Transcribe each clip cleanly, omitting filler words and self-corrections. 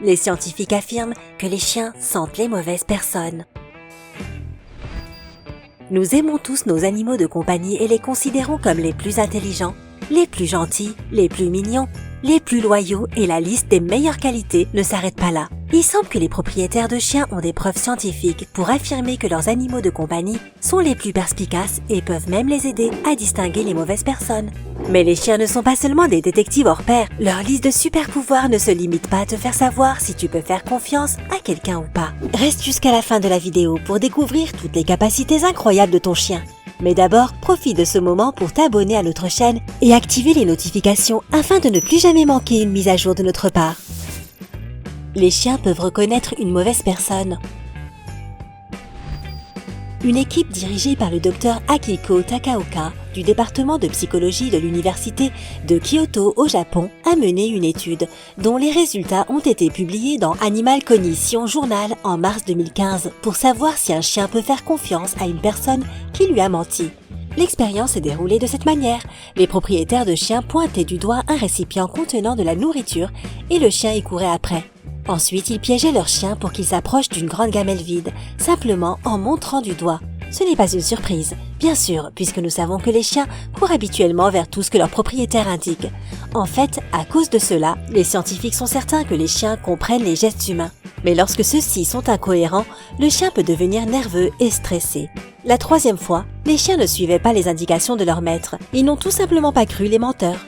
Les scientifiques affirment que les chiens sentent les mauvaises personnes. Nous aimons tous nos animaux de compagnie et les considérons comme les plus intelligents, les plus gentils, les plus mignons, les plus loyaux et la liste des meilleures qualités ne s'arrête pas là. Il semble que les propriétaires de chiens ont des preuves scientifiques pour affirmer que leurs animaux de compagnie sont les plus perspicaces et peuvent même les aider à distinguer les mauvaises personnes. Mais les chiens ne sont pas seulement des détectives hors pair, leur liste de super pouvoirs ne se limite pas à te faire savoir si tu peux faire confiance à quelqu'un ou pas. Reste jusqu'à la fin de la vidéo pour découvrir toutes les capacités incroyables de ton chien. Mais d'abord, profite de ce moment pour t'abonner à notre chaîne et activer les notifications afin de ne plus jamais manquer une mise à jour de notre part. Les chiens peuvent reconnaître une mauvaise personne. Une équipe dirigée par le docteur Akiko Takaoka du département de psychologie de l'université de Kyoto au Japon a mené une étude dont les résultats ont été publiés dans Animal Cognition Journal en mars 2015 pour savoir si un chien peut faire confiance à une personne qui lui a menti. L'expérience s'est déroulée de cette manière. Les propriétaires de chiens pointaient du doigt un récipient contenant de la nourriture et le chien y courait après. Ensuite, ils piégeaient leur chien pour qu'il s'approche d'une grande gamelle vide, simplement en montrant du doigt. Ce n'est pas une surprise, bien sûr, puisque nous savons que les chiens courent habituellement vers tout ce que leur propriétaire indique. En fait, à cause de cela, les scientifiques sont certains que les chiens comprennent les gestes humains. Mais lorsque ceux-ci sont incohérents, le chien peut devenir nerveux et stressé. La troisième fois, les chiens ne suivaient pas les indications de leur maître. Ils n'ont tout simplement pas cru les menteurs.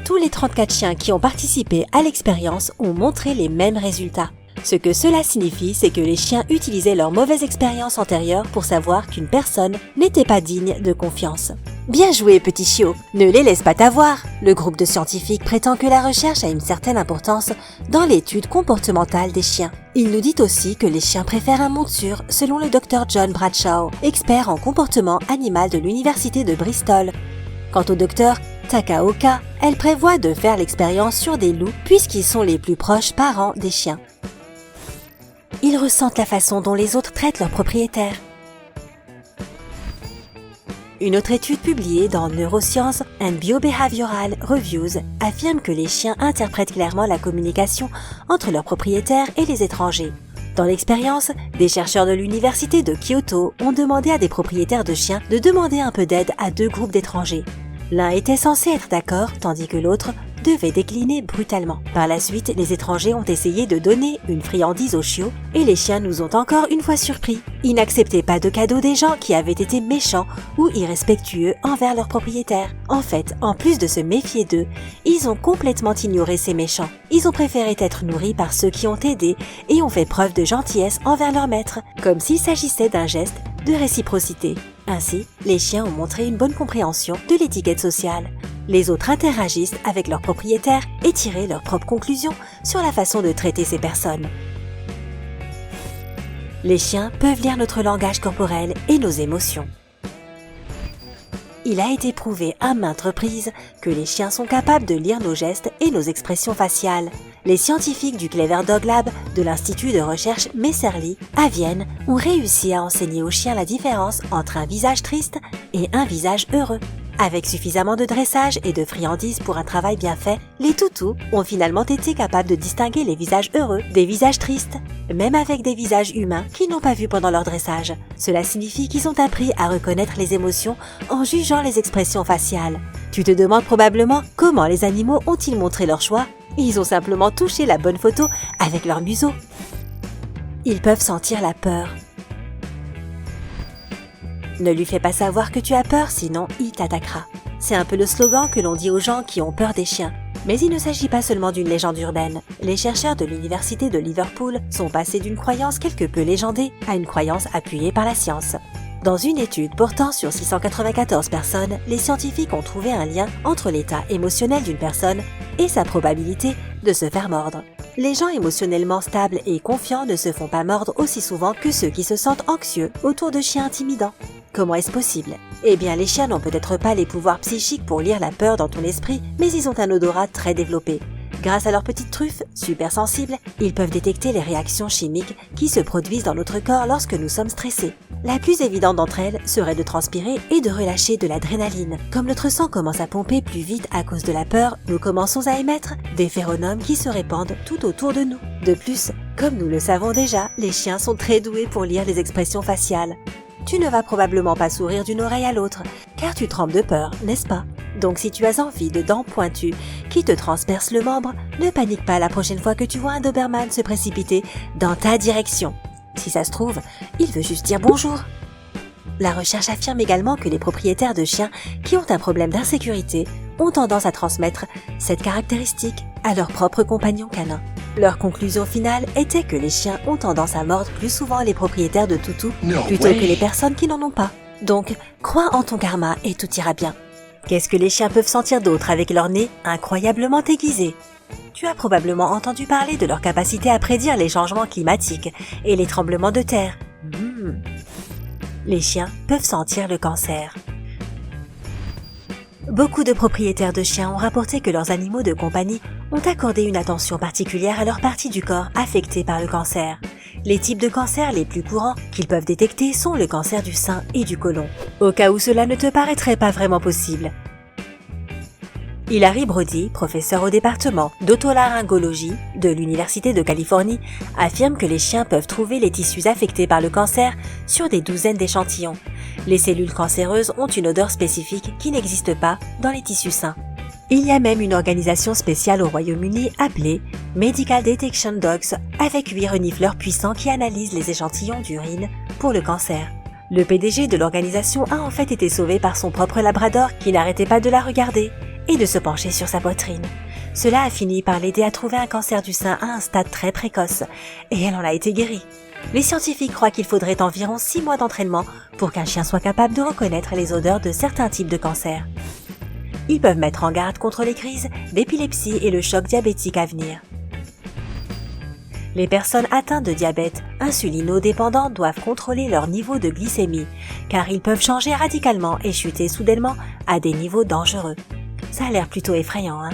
Tous les 34 chiens qui ont participé à l'expérience ont montré les mêmes résultats. Ce que cela signifie, c'est que les chiens utilisaient leur mauvaise expérience antérieure pour savoir qu'une personne n'était pas digne de confiance. Bien joué, petit chiot, ne les laisse pas t'avoir. Le groupe de scientifiques prétend que la recherche a une certaine importance dans l'étude comportementale des chiens. Il nous dit aussi que les chiens préfèrent un monde sûr, selon le Dr John Bradshaw, expert en comportement animal de l'université de Bristol. Quant au docteur Takaoka, elle prévoit de faire l'expérience sur des loups puisqu'ils sont les plus proches parents des chiens. Ils ressentent la façon dont les autres traitent leurs propriétaires. Une autre étude publiée dans Neuroscience and Biobehavioral Reviews affirme que les chiens interprètent clairement la communication entre leurs propriétaires et les étrangers. Dans l'expérience, des chercheurs de l'université de Kyoto ont demandé à des propriétaires de chiens de demander un peu d'aide à deux groupes d'étrangers. L'un était censé être d'accord, tandis que l'autre devait décliner brutalement. Par la suite, les étrangers ont essayé de donner une friandise aux chiots et les chiens nous ont encore une fois surpris. Ils n'acceptaient pas de cadeaux des gens qui avaient été méchants ou irrespectueux envers leurs propriétaires. En fait, en plus de se méfier d'eux, ils ont complètement ignoré ces méchants. Ils ont préféré être nourris par ceux qui ont aidé et ont fait preuve de gentillesse envers leur maître, comme s'il s'agissait d'un geste de réciprocité. Ainsi, les chiens ont montré une bonne compréhension de l'étiquette sociale. Les autres interagissent avec leurs propriétaires et tirent leurs propres conclusions sur la façon de traiter ces personnes. Les chiens peuvent lire notre langage corporel et nos émotions. Il a été prouvé à maintes reprises que les chiens sont capables de lire nos gestes et nos expressions faciales. Les scientifiques du Clever Dog Lab de l'Institut de recherche Messerli à Vienne ont réussi à enseigner aux chiens la différence entre un visage triste et un visage heureux. Avec suffisamment de dressage et de friandises pour un travail bien fait, les toutous ont finalement été capables de distinguer les visages heureux des visages tristes, même avec des visages humains qu'ils n'ont pas vus pendant leur dressage. Cela signifie qu'ils ont appris à reconnaître les émotions en jugeant les expressions faciales. Tu te demandes probablement comment les animaux ont-ils montré leur choix? Ils ont simplement touché la bonne photo avec leur museau. Ils peuvent sentir la peur. Ne lui fais pas savoir que tu as peur, sinon il t'attaquera. C'est un peu le slogan que l'on dit aux gens qui ont peur des chiens. Mais il ne s'agit pas seulement d'une légende urbaine. Les chercheurs de l'université de Liverpool sont passés d'une croyance quelque peu légendée à une croyance appuyée par la science. Dans une étude portant sur 694 personnes, les scientifiques ont trouvé un lien entre l'état émotionnel d'une personne et sa probabilité de se faire mordre. Les gens émotionnellement stables et confiants ne se font pas mordre aussi souvent que ceux qui se sentent anxieux autour de chiens intimidants. Comment est-ce possible? Eh bien, les chiens n'ont peut-être pas les pouvoirs psychiques pour lire la peur dans ton esprit, mais ils ont un odorat très développé. grâce à leurs petites truffes, super sensibles, ils peuvent détecter les réactions chimiques qui se produisent dans notre corps lorsque nous sommes stressés. La plus évidente d'entre elles serait de transpirer et de relâcher de l'adrénaline. Comme notre sang commence à pomper plus vite à cause de la peur, nous commençons à émettre des phéromones qui se répandent tout autour de nous. De plus, comme nous le savons déjà, les chiens sont très doués pour lire les expressions faciales. Tu ne vas probablement pas sourire d'une oreille à l'autre, car tu trembles de peur, n'est-ce pas? Donc si tu as envie de dents pointues qui te transpercent le membre, ne panique pas la prochaine fois que tu vois un Doberman se précipiter dans ta direction. Si ça se trouve, il veut juste dire bonjour. La recherche affirme également que les propriétaires de chiens qui ont un problème d'insécurité ont tendance à transmettre cette caractéristique à leurs propres compagnons canins. Leur conclusion finale était que les chiens ont tendance à mordre plus souvent les propriétaires de toutous plutôt que les personnes qui n'en ont pas. Donc, crois en ton karma et tout ira bien. Qu'est-ce que les chiens peuvent sentir d'autre avec leur nez incroyablement aiguisé? Tu as probablement entendu parler de leur capacité à prédire les changements climatiques et les tremblements de terre. Les chiens peuvent sentir le cancer. Beaucoup de propriétaires de chiens ont rapporté que leurs animaux de compagnie ont accordé une attention particulière à leurs parties du corps affectées par le cancer. Les types de cancers les plus courants qu'ils peuvent détecter sont le cancer du sein et du côlon, au cas où cela ne te paraîtrait pas vraiment possible. Hilary Brody, professeur au département d'otolaryngologie de l'Université de Californie, affirme que les chiens peuvent trouver les tissus affectés par le cancer sur des douzaines d'échantillons. Les cellules cancéreuses ont une odeur spécifique qui n'existe pas dans les tissus sains. Il y a même une organisation spéciale au Royaume-Uni appelée Medical Detection Dogs avec 8 renifleurs puissants qui analysent les échantillons d'urine pour le cancer. Le PDG de l'organisation a en fait été sauvé par son propre labrador qui n'arrêtait pas de la regarder et de se pencher sur sa poitrine. Cela a fini par l'aider à trouver un cancer du sein à un stade très précoce, et elle en a été guérie. Les scientifiques croient qu'il faudrait environ 6 mois d'entraînement pour qu'un chien soit capable de reconnaître les odeurs de certains types de cancers. Ils peuvent mettre en garde contre les crises d'épilepsie et le choc diabétique à venir. Les personnes atteintes de diabète insulino-dépendant doivent contrôler leur niveau de glycémie, car ils peuvent changer radicalement et chuter soudainement à des niveaux dangereux. Ça a l'air plutôt effrayant, hein?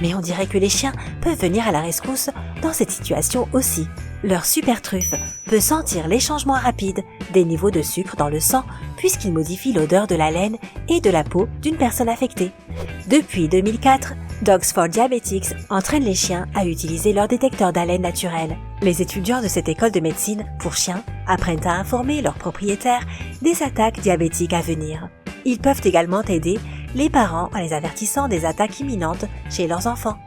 Mais on dirait que les chiens peuvent venir à la rescousse dans cette situation aussi. Leur super truffe peut sentir les changements rapides des niveaux de sucre dans le sang puisqu'il modifie l'odeur de la laine et de la peau d'une personne affectée. Depuis 2004, Dogs for Diabetics entraîne les chiens à utiliser leur détecteur d'haleine naturel. Les étudiants de cette école de médecine pour chiens apprennent à informer leurs propriétaires des attaques diabétiques à venir. Ils peuvent également aider les parents en les avertissant des attaques imminentes chez leurs enfants.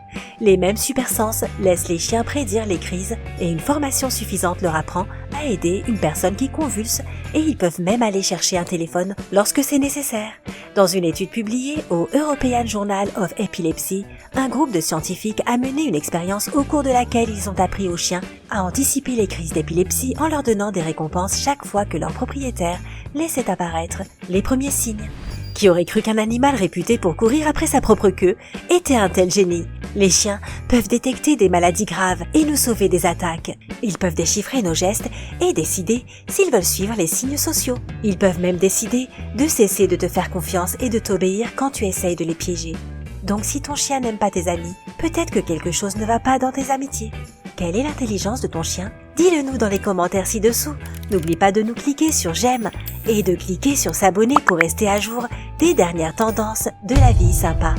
Les mêmes supersens laissent les chiens prédire les crises et une formation suffisante leur apprend à aider une personne qui convulse et ils peuvent même aller chercher un téléphone lorsque c'est nécessaire. Dans une étude publiée au European Journal of Epilepsy, un groupe de scientifiques a mené une expérience au cours de laquelle ils ont appris aux chiens à anticiper les crises d'épilepsie en leur donnant des récompenses chaque fois que leur propriétaire laissait apparaître les premiers signes. Qui aurait cru qu'un animal réputé pour courir après sa propre queue était un tel génie? Les chiens peuvent détecter des maladies graves et nous sauver des attaques. Ils peuvent déchiffrer nos gestes et décider s'ils veulent suivre les signes sociaux. Ils peuvent même décider de cesser de te faire confiance et de t'obéir quand tu essayes de les piéger. Donc si ton chien n'aime pas tes amis, peut-être que quelque chose ne va pas dans tes amitiés. Quelle est l'intelligence de ton chien? Dis-le nous dans les commentaires ci-dessous. N'oublie pas de nous cliquer sur j'aime et de cliquer sur s'abonner pour rester à jour des dernières tendances de la vie sympa.